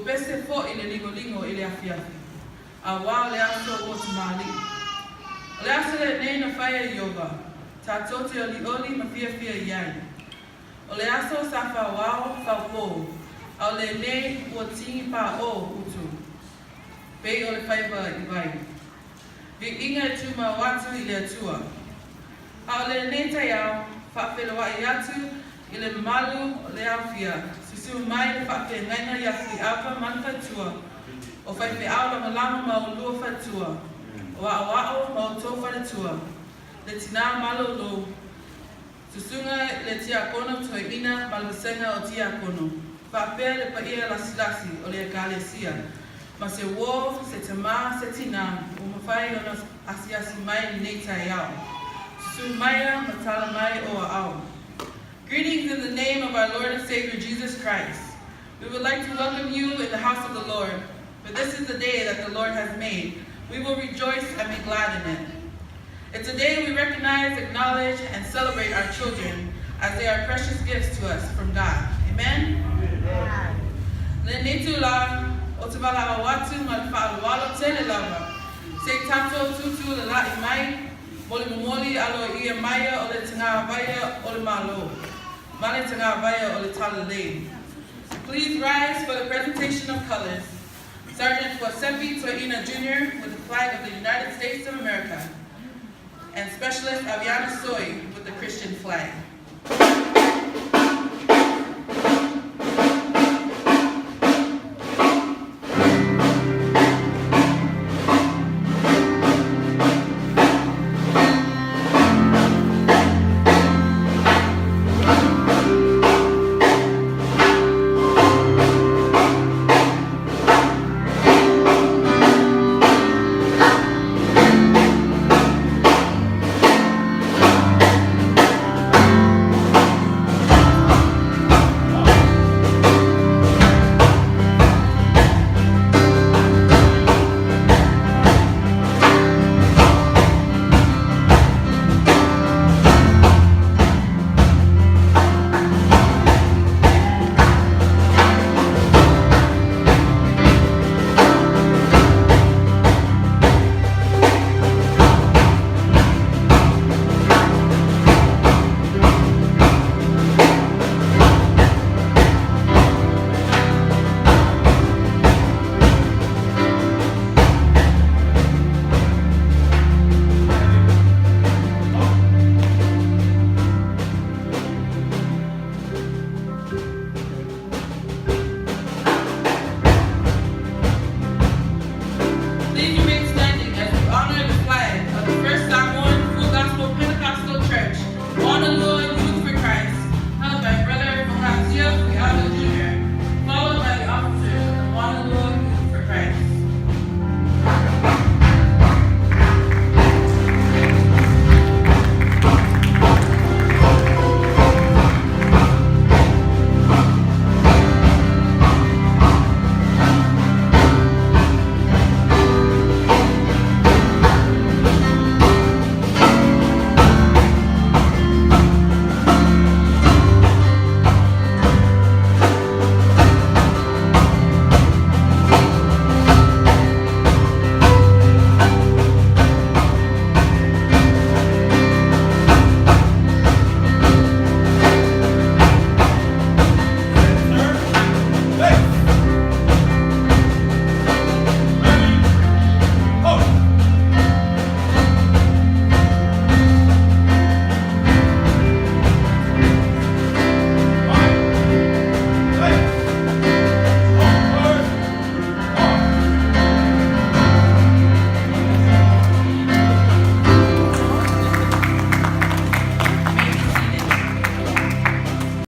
pese fo i le lingo i le afiafi. A wā le aso o te mali. O le aso le nei na whaia i owa. Tā tote oli ma fia iai. O le aso sa whawao whawpo. A o le nei ua tingi pā o utu. Pei o le whaiva i vai. Vi inga e tuma watu i le atua. A o le nei tai au, whawheloa i atu i le malu o le awhia. Sisu mai le whawhe ngaina i afi awa manwhatua. O whaife au lama ma o lua whatua. O a ma o tō whatua. Le tina malo lo. Susunga le tia kono toi ina ma le senga o tia kono. Whapea le paia lasi o le galesia. Ma se wo, se te ma, se tina, o mawhai o na asiasi mai nei tai au. Susu maia ma tala mai o a au. Greetings in the name of our Lord and Savior Jesus Christ. We would like to welcome you in the house of the Lord. For this is the day that the Lord has made. We will rejoice and be glad in it. It's a day we recognize, acknowledge, and celebrate our children as they are precious gifts to us from God. Amen? Le netu la, o te wala a watu ma le whaalawalo tele lava. Se tato tutu le la i mai, moli momoli alo ia maia o le tanga vaya o le malo. Male tanga vaya o le tala lei. Please rise for the presentation of colors. Sergeant Wasepi Toina Jr. with the flag of the United States of America, and Specialist Aviana Soy with the Christian flag.